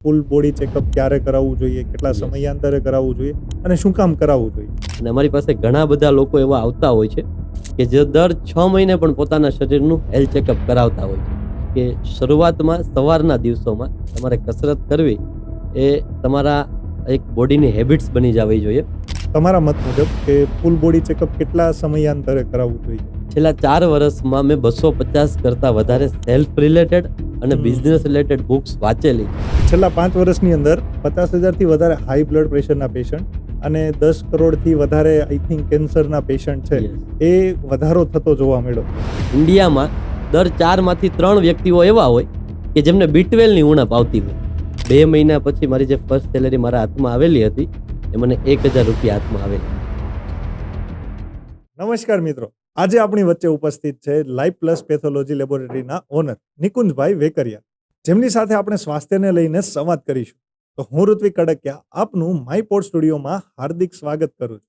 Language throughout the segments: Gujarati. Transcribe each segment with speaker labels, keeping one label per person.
Speaker 1: ફૂલ બોડી ચેકઅપ ક્યારે કરાવવું જોઈએ, કેટલા
Speaker 2: Yes.
Speaker 1: સમયાંતરે કરાવવું જોઈએ અને શું કામ કરાવવું જોઈએ?
Speaker 2: અને અમારી પાસે ઘણા બધા લોકો એવા આવતા હોય છે કે જે દર 6 મહિને પણ પોતાના શરીરનું હેલ્થ ચેકઅપ કરાવતા હોય છે. કે શરૂઆતમાં સવારના દિવસોમાં તમારે કસરત કરવી એ તમારા એક બોડીની હેબિટ્સ બની જવી જોઈએ.
Speaker 1: તમારા મત મુજબ કે ફૂલ બોડી ચેકઅપ કેટલા સમયાંતરે કરાવવું જોઈએ?
Speaker 2: છેલ્લા 4 વર્ષમાં મેં 250 કરતાં વધારે સેલ્ફ રિલેટેડ અને બિઝનેસ રિલેટેડ બુક્સ વાંચેલી.
Speaker 1: છેલ્લા 5 વર્ષની અંદર 50,000થી વધારે હાઈ બ્લડ પ્રેશરના પેશન્ટ અને 10 કરોડથી વધારે આઈ થિંક કેન્સરના પેશન્ટ છે,
Speaker 2: Yes.
Speaker 1: એ વધારો થતો જોવા મળ્યો.
Speaker 2: ઇન્ડિયામાં દર 4 માંથી 3 વ્યક્તિઓ એવા હોય કે જેમને B12ની ઉણપ આવતી હોય. 2 મહિના પછી મારી જે ફર્સ્ટ સેલેરી મારા હાથમાં આવેલી હતી એ મને 1,000 રૂપિયા હાથમાં આવેલી.
Speaker 1: નમસ્કાર મિત્રો, આજે આપણી વચ્ચે ઉપસ્થિત છે life plus pathology લેબોરેટરીના honour નિકુંજભાઈ Vekariya, જેમની સાથે આપણે સ્વાસ્થ્યને લઈને સંવાદ કરીશું. તો હું ઋત્વિક કડકિયા આપનું માયપોડ સ્ટુડિયોમાં હાર્દિક સ્વાગત કરું છું.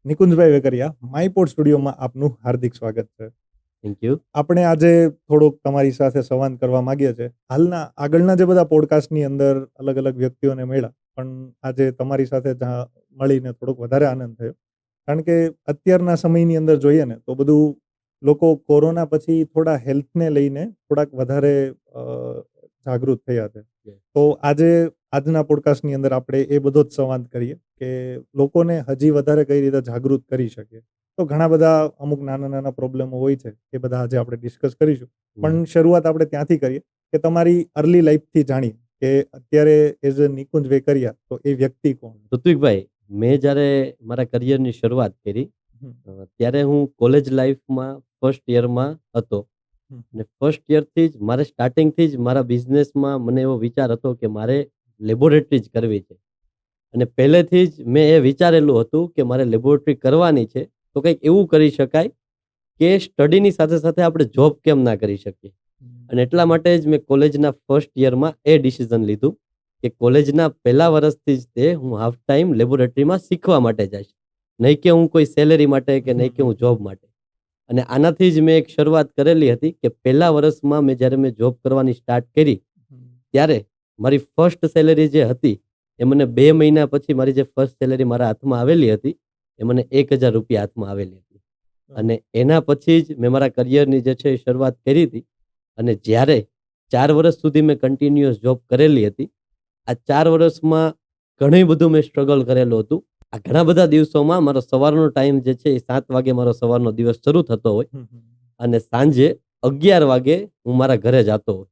Speaker 1: નિકુંજભાઈ વેકરિયા, માયપોડ સ્ટુડિયોમાં આપનું હાર્દિક સ્વાગત છે.
Speaker 2: Thank you.
Speaker 1: આપણે આજે થોડોક તમારી સાથે સંવાદ કરવા માંગીએ છીએ. આગળના જે બધા પોડકાસ્ટની અંદર અલગ અલગ વ્યક્તિઓને મળ્યા, પણ આજે તમારી સાથે મળીને થોડોક વધારે આનંદ થયો. કારણ કે અત્યારના સમયની અંદર જોઈએ ને તો બધું લોકો કોરોના પછી થોડા હેલ્થને લઈને થોડાક વધારે જાગૃત થયા છે. તો આજના પોડકાસ્ટની અંદર આપણે એ બધો જ સંવાદ કરીએ કે લોકોને હજી વધારે કઈ રીતે જાગૃત કરી શકીએ. તો ઘણા બધા અમુક નાના નાના પ્રોબ્લેમો હોય છે, એ બધા આજે આપણે ડિસ્કસ કરીશું. પણ શરૂઆત આપણે ત્યાંથી કરીએ કે તમારી અર્લી લાઈફથી જાણીએ કે અત્યારે એઝ અ નિકુંજ વેકરિયા તો એ વ્યક્તિ કોણ?
Speaker 2: ઋત્વિકભાઈ, મેં જ્યારે મારા કરિયરની શરૂઆત કરી ત્યારે હું કોલેજ લાઈફમાં ફર્સ્ટ યરમાં હતો. અને ફર્સ્ટ યરથી જ મારે સ્ટાર્ટિંગથી જ મારા બિઝનેસમાં મને એવો વિચાર હતો કે મારે લેબોરેટરી જ કરવી છે. અને પહેલેથી જ મેં એ વિચારેલું હતું કે મારે લેબોરેટરી કરવાની છે તો કંઈક એવું કરી શકાય કે સ્ટડીની સાથે સાથે આપણે જોબ કેમ ના કરી શકીએ. અને એટલા માટે જ મેં કોલેજના ફર્સ્ટ યરમાં એ ડિસિઝન લીધું કે કોલેજના પહેલા વર્ષથી જ તે હું હાફ ટાઈમ લેબોરેટરીમાં શીખવા માટે જઈશ, નહીં કે હું કોઈ સેલેરી માટે કે નહીં કે હું જોબ માટે. અને આનાથી જ મેં એક શરૂઆત કરેલી હતી કે પહેલા વર્ષમાં જ્યારે મેં જોબ કરવાની સ્ટાર્ટ કરી ત્યારે મારી ફર્સ્ટ સેલેરી જે હતી એ મને 2 મહિના પછી મારી જે ફર્સ્ટ સેલેરી મારા હાથમાં આવેલી હતી એ મને 1,000 રૂપિયા હાથમાં આવેલી હતી. અને એના પછી જ મેં મારા કરિયરની જે છે એ શરૂઆત કરી હતી. અને જ્યારે 4 વર્ષ સુધી મેં કન્ટિન્યુઅસ જોબ કરેલી હતી, આ 4 વર્ષમાં ઘણું બધું મેં સ્ટ્રગલ કરેલું હતું. આ ઘણા બધા દિવસોમાં મારો સવારનો ટાઈમ જે છે એ 7 વાગે મારો સવારનો દિવસ શરૂ થતો હોય અને સાંજે 11 વાગે હું મારા ઘરે જતો હોય.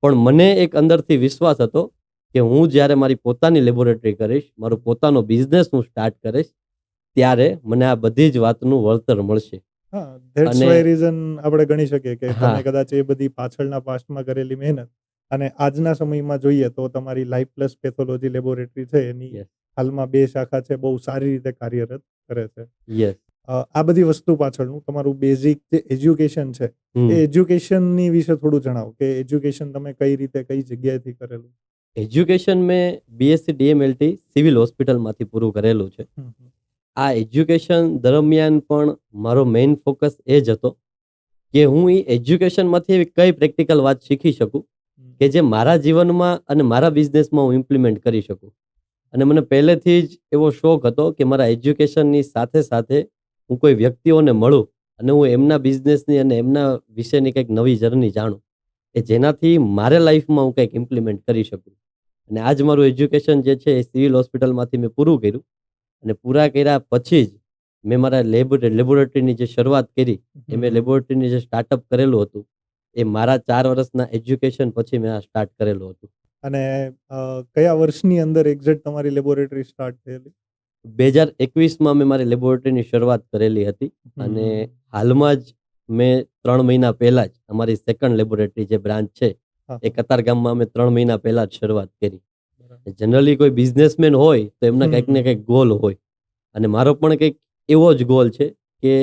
Speaker 2: પણ મને એક અંદરથી વિશ્વાસ હતો કે હું જ્યારે મારી પોતાની લેબોરેટરી કરીશ, મારો પોતાનો બિઝનેસ હું સ્ટાર્ટ કરીશ, ત્યારે મને આ બધી જ વાતનું વળતર મળશે.
Speaker 1: હા, ધેટ્સ
Speaker 2: અને-
Speaker 1: વાય રીઝન આપણે ગણી શકીએ કે
Speaker 2: હા.
Speaker 1: તમે કદાચ એ બધી પાછળના પાસ્ટમાં કરેલી મહેનત અને આજના સમયમાં જોઈએ તો તમારી લાઈફ પ્લસ પેથોલોજી લેબોરેટરી છે એની
Speaker 2: Yes.
Speaker 1: હાલમાં 2 શાખા છે, બહુ સારી રીતે કાર્યરત કરે છે.
Speaker 2: યસ.
Speaker 1: આ બધી વસ્તુ પાછળનું તમારું બેઝિક જે એજ્યુકેશન છે એ એજ્યુકેશનની વિશે થોડું જણાવો કે એજ્યુકેશન તમે કઈ રીતે કઈ જગ્યાએથી કરેલું?
Speaker 2: એજ્યુકેશન મેં BSc DMLT સિવિલ હોસ્પિટલમાંથી પૂરું કરેલું છે. આ એજ્યુકેશન દરમિયાન પણ મારો મેઇન ફોકસ એ જ હતો કે હું એ એજ્યુકેશનમાંથી એવી કઈ પ્રેક્ટિકલ વાત શીખી શકું કે જે મારા જીવનમાં અને મારા બિઝનેસમાં હું ઇમ્પ્લિમેન્ટ કરી શકું. અને મને પહેલેથી જ એવો શોખ હતો કે મારા એજ્યુકેશનની સાથે સાથે હું કોઈ વ્યક્તિઓને મળું અને હું એમના બિઝનેસની અને એમના વિશેની કંઈક નવી જર્ની જાણું કે જેનાથી મારે લાઈફમાં હું કંઈક ઇમ્પ્લિમેન્ટ કરી શકું. અને આજ મારું એજ્યુકેશન જે છે એ સિવિલ હોસ્પિટલમાંથી મેં પૂરું કર્યું. અને પૂરા કર્યા પછી જ મેં મારા લેબોરેટરીની જે શરૂઆત કરી એ મેં લેબોરેટરીની જે સ્ટાર્ટઅપ કરેલું હતું એ મારા 4 વર્ષના એજ્યુકેશન પછી મેં આ સ્ટાર્ટ કરેલું હતું.
Speaker 1: અને કયા વર્ષની અંદર એક્ઝેક્ટ તમારી લેબોરેટરી સ્ટાર્ટ થયેલી?
Speaker 2: 2021માં મેં મારી લેબોરેટરીની શરૂઆત કરેલી હતી. અને હાલમાં જ મેં 3 મહિના પહેલા જ અમારી સેકન્ડ લેબોરેટરી જે બ્રાન્ચ છે એ કતારગામમાં અમે 3 મહિના પહેલા જ શરૂઆત કરી. જનરલી કોઈ બિઝનેસમેન હોય તો એમના કંઈક ને કંઈક ગોલ હોય અને મારો પણ કંઈક એવો જ ગોલ છે કે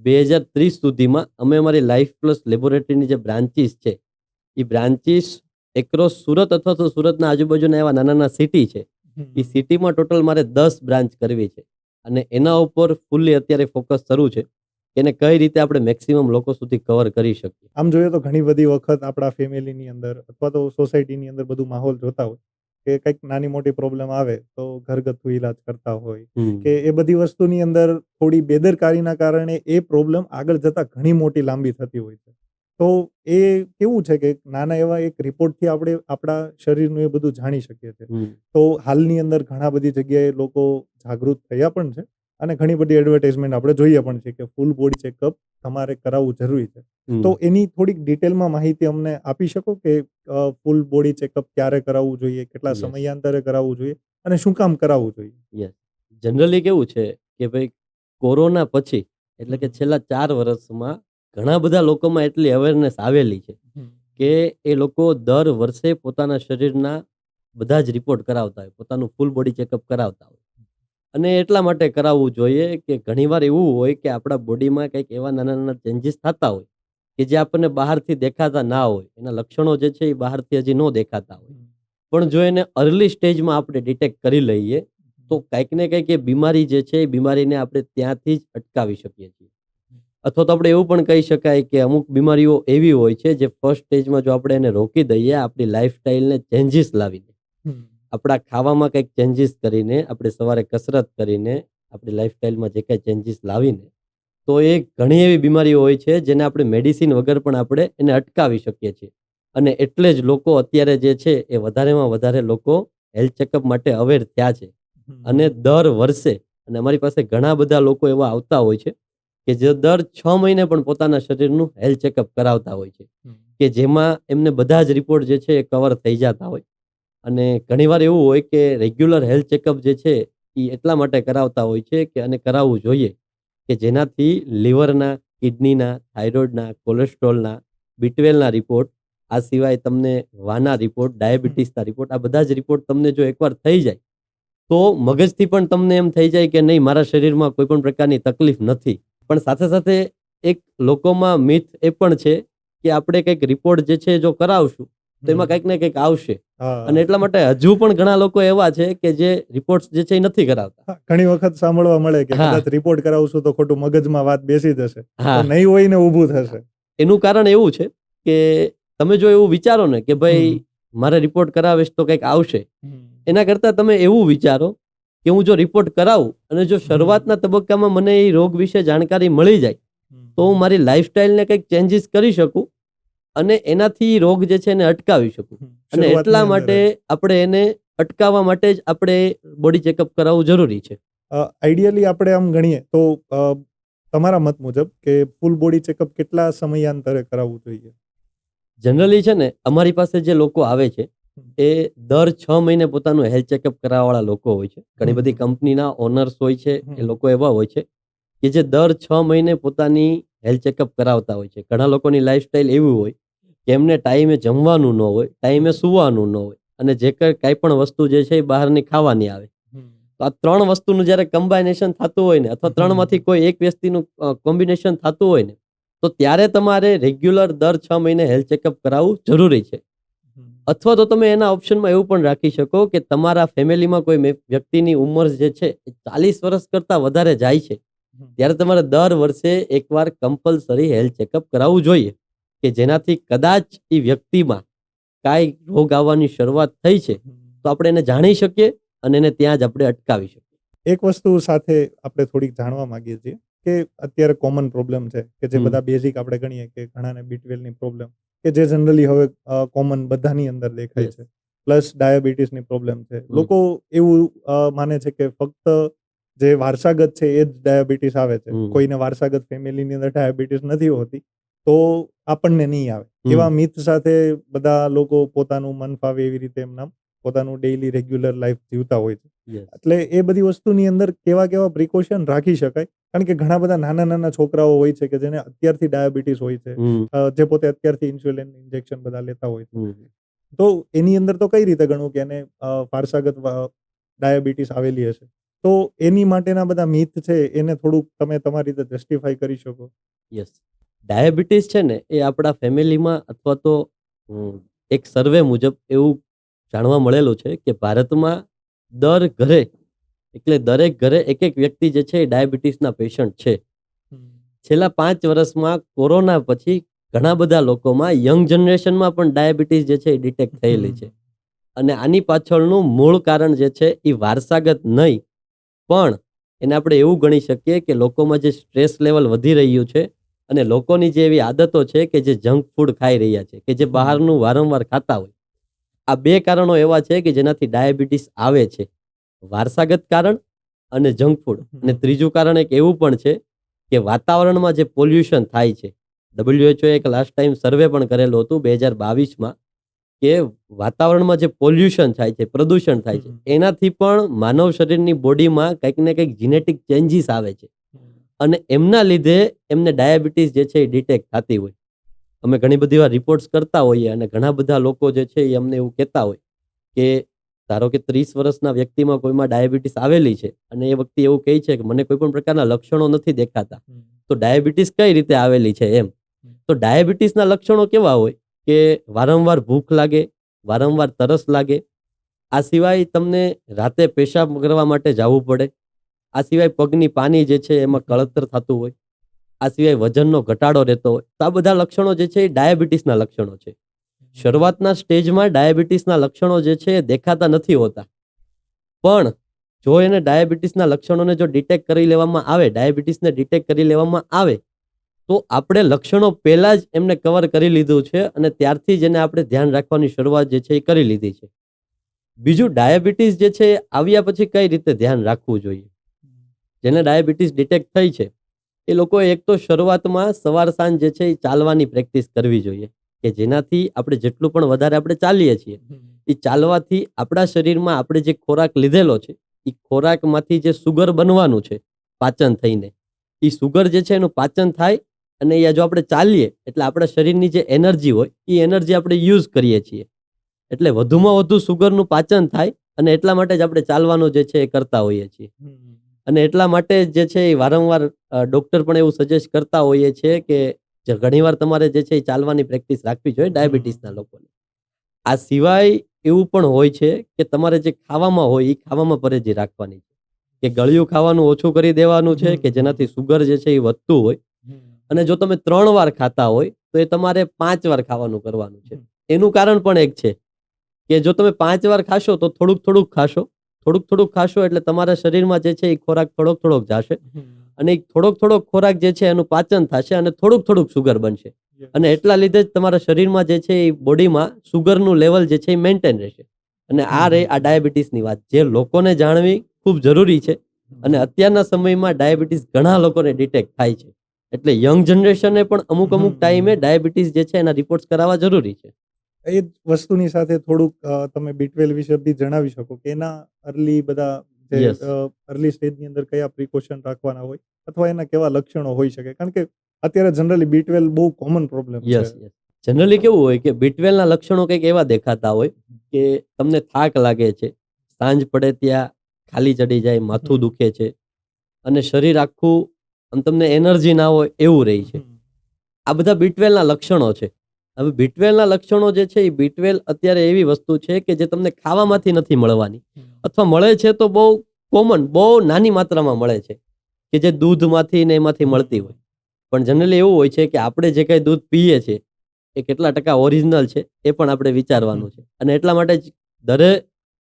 Speaker 2: 2030 સુધીમાં અમે અમારી લાઈફ પ્લસ લેબોરેટરીની જે બ્રાન્ચીસ છે એ બ્રાન્ચીસ એક્રોસ સુરત અથવા તો સુરતના આજુબાજુના એવા નાના નાના સિટી છે એ સિટીમાં ટોટલ મારે 10 બ્રાન્ચ કરવી છે. અને એના ઉપર ફૂલ્લી અત્યારે ફોકસ શરૂ છે કે એને કઈ રીતે આપણે મેક્સિમમ લોકો સુધી કવર કરી શકીએ.
Speaker 1: આમ જોઈએ તો ઘણી બધી વખત આપણા ફેમિલીની અંદર અથવા તો સોસાયટીની અંદર બધું માહોલ જોતા હોય કે કંઈક નાની મોટી પ્રોબ્લેમ આવે તો ઘરગથ્થુ ઈલાજ કરતા હોય
Speaker 2: હમ.
Speaker 1: કે એ બધી વસ્તુની અંદર થોડી બેદરકારીના કારણે એ પ્રોબ્લેમ આગળ જતા ઘણી મોટી લાંબી થતી હોય છે. તો એ કેવું છે કે નાના એવા એક રિપોર્ટથી આપણે આપણા શરીરનું એ બધું જાણી શકીએ છીએ.
Speaker 2: હમ.
Speaker 1: તો હાલની અંદર ઘણા બધી જગ્યાએ લોકો જાગૃત થયા પણ છે અને ઘણી બધી એડવર્ટાઇઝમેન્ટ આપણે જોઈએ પણ છે કે ફૂલ બોડી ચેકઅપ તમારે કરાવવું જરૂરી છે.
Speaker 2: હમ.
Speaker 1: તો એની થોડીક ડિટેલમાં માહિતી અમને આપી શકો કે ફૂલ બોડી ચેકઅપ ક્યારે કરાવવું જોઈએ, કેટલા
Speaker 2: Yes.
Speaker 1: સમયાંતરે કરાવવું જોઈએ અને શું કામ કરાવવું જોઈએ?
Speaker 2: યસ. જનરલી કેવું છે કે ભાઈ કોરોના પછી એટલે કે છેલ્લા 4 વર્ષમાં ઘણા બધા લોકોમાં એટલી અવેરનેસ આવેલી છે કે એ લોકો દર વર્ષે પોતાના શરીરના બધા જ રિપોર્ટ કરાવતા હોય, પોતાનું ફૂલ બોડી ચેકઅપ કરાવતા હોય. અને એટલા માટે કરાવવું જોઈએ કે ઘણીવાર એવું હોય કે આપણા બોડીમાં કંઈક એવા નાના નાના ચેન્જીસ થતા હોય કે જે આપણને બહારથી દેખાતા ના હોય, એના લક્ષણો જે છે એ બહારથી હજી ન દેખાતા હોય. પણ જો એને અર્લી સ્ટેજમાં આપણે ડિટેક્ટ કરી લઈએ તો કંઈક ને કંઈક એ બીમારી જે છે એ બીમારીને આપણે ત્યાંથી જ અટકાવી શકીએ છીએ. અથવા તો આપણે એવું પણ કહી શકાય કે અમુક બીમારીઓ એવી હોય છે જે ફર્સ્ટ સ્ટેજમાં જો આપણે એને રોકી દઈએ, આપણી લાઈફસ્ટાઈલને ચેન્જીસ લાવીને, આપણા ખાવામાં કંઈક ચેન્જીસ કરીને, આપણે સવારે કસરત કરીને, આપણી લાઈફસ્ટાઈલમાં જે કંઈ ચેન્જીસ લાવીને, તો એ ઘણી એવી બીમારીઓ હોય છે જેને આપણે મેડિસિન વગર પણ આપણે એને અટકાવી શકીએ છીએ. અને એટલે જ લોકો અત્યારે જે છે એ વધારેમાં વધારે લોકો હેલ્થ ચેકઅપ માટે અવેર થયા છે. અને દર વર્ષે, અને અમારી પાસે ઘણા બધા લોકો એવા આવતા હોય છે કે જે દર 6 મહિને પણ પોતાના શરીરનું હેલ્થ ચેકઅપ કરાવતા હોય છે, કે જેમાં એમને બધા જ રિપોર્ટ જે છે એ કવર થઈ જતા હોય. અને ઘણીવાર એવું હોય કે રેગ્યુલર હેલ્થ ચેકઅપ જે છે એ એટલા માટે કરાવતા હોય છે કે અને કરાવવું જોઈએ કે જેનાથી લીવરના, કિડનીના, થાઇરોઇડના, કોલેસ્ટ્રોલના, B12ના રિપોર્ટ, આ સિવાય તમને વાના રિપોર્ટ, ડાયાબિટીસના રિપોર્ટ, આ બધા જ રિપોર્ટ તમને જો એકવાર થઈ જાય તો મગજથી પણ તમને એમ થઈ જાય કે નહીં, મારા શરીરમાં કોઈ પણ પ્રકારની તકલીફ નથી. પણ સાથે સાથે એક લોકોમાં મિથ એ પણ છે કે આપણે કંઈક રિપોર્ટ જે છે જો કરાવશું તો એમાં કંઈક ને કંઈક આવશે. અને એટલા માટે હજુ પણ ઘણા લોકો એવા છે કે જે રિપોર્ટ્સ જે છે એ નથી કરાવતા.
Speaker 1: ઘણી વખત સાંભળવા મળે કે
Speaker 2: હા.
Speaker 1: કદાચ રિપોર્ટ કરાવશું તો ખોટું મગજમાં વાત બેસી જશે,
Speaker 2: હા.
Speaker 1: તો નહીં હોય ને ઊભું થશે.
Speaker 2: એનું કારણ એવું છે કે તમે જો એવું વિચારો ને કે ભાઈ મારે રિપોર્ટ કરાવીશ તો કંઈક આવશે, એના કરતાં તમે એવું વિચારો કે હું જો રિપોર્ટ કરાવું અને જો શરૂઆતના તબક્કામાં મને એ રોગ વિશે જાણકારી મળી જાય તો હું મારી લાઈફસ્ટાઈલને કંઈક ચેન્જીસ કરી શકું અને એનાથી રોગ જે છે એને અટકાવી શકું. અને એટલા માટે આપણે એને અટકાવવા માટે જ આપણે બોડી ચેકઅપ કરાવવું જરૂરી છે.
Speaker 1: આઈડિયલી આપણે આમ ગણીએ તો તમારા મત મુજબ કે ફૂલ બોડી ચેકઅપ કેટલા સમયાંતરે કરાવવું જોઈએ?
Speaker 2: જનરલી છે ને અમારી પાસે જે લોકો આવે છે એ દર 6 મહિને પોતાનું હેલ્થ ચેકઅપ કરાવવાવાળા લોકો હોય છે. ઘણી બધી કંપનીના ઓનર્સ હોય છે, એ લોકો એવા હોય છે કે જે દર 6 મહિને પોતાની હેલ્થ ચેકઅપ કરાવતા હોય છે. ઘણા લોકોની લાઈફસ્ટાઈલ એવી હોય કે એમને ટાઈમે જમવાનું ન હોય, ટાઈમે સુવાનું ન હોય, અને જે કાંઈ પણ વસ્તુ જે છે એ બહારની ખાવાની આવે. તો આ 3 વસ્તુનું જ્યારે કમ્બાઇનેશન થતું હોય ને, અથવા 3માંથી કોઈ એક વ્યક્તિનું કોમ્બિનેશન થતું હોય ને, તો ત્યારે તમારે રેગ્યુલર દર 6 મહિને હેલ્થ ચેકઅપ કરાવવું જરૂરી છે. અથવા તો તમે એના ઓપ્શનમાં એવું પણ રાખી શકો કે તમારા ફેમિલીમાં કોઈ વ્યક્તિની ઉંમર જે છે એ 40 વર્ષ કરતાં વધારે જાય છે, ત્યારે તમારે દર વર્ષે એકવાર કમ્પલસરી હેલ્થ ચેકઅપ કરાવવું જોઈએ, કે જેનાથી કદાચ એ વ્યક્તિમાં કાંઈ રોગ આવવાની શરૂઆત થઈ છે તો આપણે એને જાણી શકીએ અને એને ત્યાં જ આપણે અટકાવી શકીએ.
Speaker 1: એક વસ્તુ સાથે આપણે થોડીક જાણવા માંગીએ છીએ કે અત્યારે કોમન પ્રોબ્લેમ છે કે જે બધા બેઝિક આપણે ગણીએ કે ઘણાને B12ની પ્રોબ્લેમ કે જે જનરલી હવે કોમન બધાની અંદર દેખાય છે, પ્લસ ડાયાબિટીસની પ્રોબ્લેમ છે. લોકો એવું માને છે કે ફક્ત જે વારસાગત છે એ જ ડાયાબિટીસ આવે છે, કોઈને વારસાગત ફેમિલીની અંદર ડાયાબિટીસ નથી હોતી તો આપણને નહીં આવે, એવા મિથ સાથે બધા લોકો પોતાનું મન ફાવે એવી રીતે એમના પોતાનું ડેઈલી રેગ્યુલર લાઈફ જીવતા હોય છે. એટલે એ બધી વસ્તુની અંદર કેવા કેવા પ્રિકોશન રાખી શકાય? કારણ કે ઘણા બધા નાના નાના છોકરાઓ હોય છે કે જેને અત્યારથી ડાયાબિટીસ હોય છે, જે પોતે અત્યારથી ઇન્સ્યુલિન ઇન્જેક્શન બધા લેતા હોય છે. તો એની અંદર તો કઈ રીતે ગણવું કે એને વારસાગત ડાયાબિટીસ આવેલી હશે? તો એની માટેના બધા મિથ છે એને થોડુંક તમે તમારી રીતે જસ્ટિફાઈ કરી શકો?
Speaker 2: યસ. ડાયાબિટીસ છે ને એ આપણા ફેમિલીમાં, અથવા તો એક સર્વે મુજબ એવું જાણવા મળેલું છે કે ભારતમાં દર ઘરે, એટલે દરેક ઘરે એક એક વ્યક્તિ જે છે એ ડાયાબિટીસના પેશન્ટ છે. છેલ્લા 5 વર્ષમાં કોરોના પછી ઘણા બધા લોકોમાં, યંગ જનરેશનમાં પણ ડાયાબિટીસ જે છે એ ડિટેક્ટ થયેલી છે. અને આની પાછળનું મૂળ કારણ જે છે એ વારસાગત નહીં, પણ એને આપણે એવું ગણી શકીએ કે લોકોમાં જે સ્ટ્રેસ લેવલ વધી રહ્યું છે અને લોકોની જે એવી આદતો છે કે જે જંક ફૂડ ખાઈ રહ્યા છે, કે જે બહારનું વારંવાર ખાતા હોય, આ બે કારણો એવા છે કે જેનાથી ડાયાબિટીસ આવે છે. વારસાગત કારણ અને જંક ફૂડ. અને ત્રીજું કારણ એક એવું પણ છે કે વાતાવરણમાં જે પોલ્યુશન થાય છે. WHO એક લાસ્ટ ટાઈમ સર્વે પણ કરેલું હતું 2022માં કે વાતાવરણમાં જે પોલ્યુશન થાય છે, પ્રદૂષણ થાય છે, એનાથી પણ માનવ શરીરની બોડીમાં કંઈક ને કંઈક જીનેટિક ચેન્જીસ આવે છે અને એમના લીધે એમને ડાયાબિટીસ જે છે એ ડિટેક્ટ થતી હોય. અમે ઘણી બધી વાર રિપોર્ટ્સ કરતા હોઈએ અને ઘણા બધા લોકો જે છે એ અમને એવું કહેતા હોય કે ધારો કે 30 વર્ષના વ્યક્તિમાં કોઈમાં ડાયાબિટીસ આવેલી છે અને એ વ્યક્તિ એવું કહે છે કે મને કોઈ પણ પ્રકારના લક્ષણો નથી દેખાતા, તો ડાયાબિટીસ કઈ રીતે આવેલી છે એમ. તો ડાયાબિટીસના લક્ષણો કેવા હોય કે વારંવાર ભૂખ લાગે, વારંવાર તરસ લાગે, આ સિવાય તમને રાતે પેશાબ કરવા માટે જવું પડે, આ સિવાય પગની પાની જે છે એમાં કળતર થતું હોય, આ સિવાય વજનનો ઘટાડો રહેતો હોય. તો આ બધા લક્ષણો જે છે એ ડાયાબિટીસના લક્ષણો છે. શરૂઆતના સ્ટેજમાં ડાયાબિટીસના લક્ષણો જે છે એ દેખાતા નથી હોતા, પણ જો એને ડાયાબિટીસના લક્ષણોને જો ડિટેક્ટ કરી લેવામાં આવે, ડાયાબિટીસને ડિટેક્ટ કરી લેવામાં આવે, તો આપણે લક્ષણો પહેલા જ એમને કવર કરી લીધું છે અને ત્યારથી જ એને આપણે ધ્યાન રાખવાની શરૂઆત જે છે એ કરી લીધી છે. બીજું, ડાયાબિટીસ જે છે એ આવ્યા પછી કઈ રીતે ધ્યાન રાખવું જોઈએ. જેને ડાયાબિટીસ ડિટેક્ટ થઈ છે એ લોકોએ એક તો શરૂઆતમાં સવાર સાંજ જે છે એ ચાલવાની પ્રેક્ટિસ કરવી જોઈએ, કે જેનાથી આપણે જેટલું પણ વધારે આપણે ચાલીએ છીએ એ ચાલવાથી આપણા શરીરમાં આપણે જે ખોરાક લીધેલો છે એ ખોરાકમાંથી જે સુગર બનવાનું છે પાચન થઈને, એ સુગર જે છે એનું પાચન થાય અને એ જો આપણે ચાલીએ એટલે આપણા શરીરની જે એનર્જી હોય એ એનર્જી આપણે યુઝ કરીએ છીએ, એટલે વધુમાં વધુ સુગરનું પાચન થાય અને એટલા માટે જ આપણે ચાલવાનું જે છે એ કરતા હોઈએ છીએ. અને એટલા માટે જે છે એ વારંવાર ડૉક્ટર પણ એવું સજેસ્ટ કરતા હોઈએ છે કે ઘણીવાર તમારે જે છે એ ચાલવાની પ્રેક્ટિસ રાખવી જોઈએ ડાયાબિટીસના લોકોને. આ સિવાય એવું પણ હોય છે કે તમારે જે ખાવામાં હોય એ ખાવામાં પરેજી રાખવાની છે, કે ગળ્યું ખાવાનું ઓછું કરી દેવાનું છે કે જેનાથી સુગર જે છે એ વધતું હોય. અને જો તમે 3 વાર ખાતા હોય તો એ તમારે 5 વાર ખાવાનું કરવાનું છે. એનું કારણ પણ એક છે કે જો તમે 5 વાર ખાશો તો થોડુંક ખાશો, થોડુંક ખાશો એટલે તમારા શરીરમાં જે છે એ ખોરાક થોડોક જશે અને થોડોક ખોરાક જે છે એનું પાચન થશે અને થોડુંક સુગર બનશે અને એટલા લીધે જ તમારા શરીરમાં જે છે એ બોડીમાં સુગરનું લેવલ જે છે એ મેન્ટેન રહેશે. અને આ ડાયાબિટીસની વાત જે લોકોને જાણવી ખૂબ જરૂરી છે. અને અત્યારના સમયમાં ડાયાબિટીસ ઘણા લોકોને ડિટેક્ટ થાય છે, એટલે યંગ જનરેશને પણ અમુક ટાઈમે ડાયાબિટીસ જે છે એના રિપોર્ટ્સ કરાવવા જરૂરી છે.
Speaker 1: એ જ વસ્તુની સાથે થોડુંક તમે B12 વિશે બી જણાવી શકો કે એના અર્લી બધા જે
Speaker 2: Yes.
Speaker 1: અર્લી સ્ટેજની અંદર કયા પ્રિકોશન રાખવાના હોય અથવા એના કેવા લક્ષણો હોઈ શકે, કારણ કે અત્યારે જનરલી B12 બહુ કોમન પ્રોબ્લેમ છે.
Speaker 2: યસ. જનરલી કેવું હોય કે B12 ના લક્ષણો કંઈક એવા દેખાતા હોય કે તમને થાક લાગે છે, સાંજ પડે ત્યાં ખાલી ચડી જાય, માથું દુખે છે અને શરીર આખું આમ તમને એનર્જી ના હોય એવું રહે છે. આ બધા B12 ના લક્ષણો છે. હવે B12 ના લક્ષણો જે છે એ B12 અત્યારે એવી વસ્તુ છે કે જે તમને ખાવામાંથી નથી મળવાની, અથવા મળે છે તો બહુ કોમન, બહુ નાની માત્રામાં મળે છે, કે જે દૂધમાંથી ને એમાંથી મળતી હોય. પણ જનરલી એવું હોય છે કે આપણે જે કંઈ દૂધ પીએ છીએ એ કેટલા ટકા ઓરિજિનલ છે એ પણ આપણે વિચારવાનું છે. અને એટલા માટે જ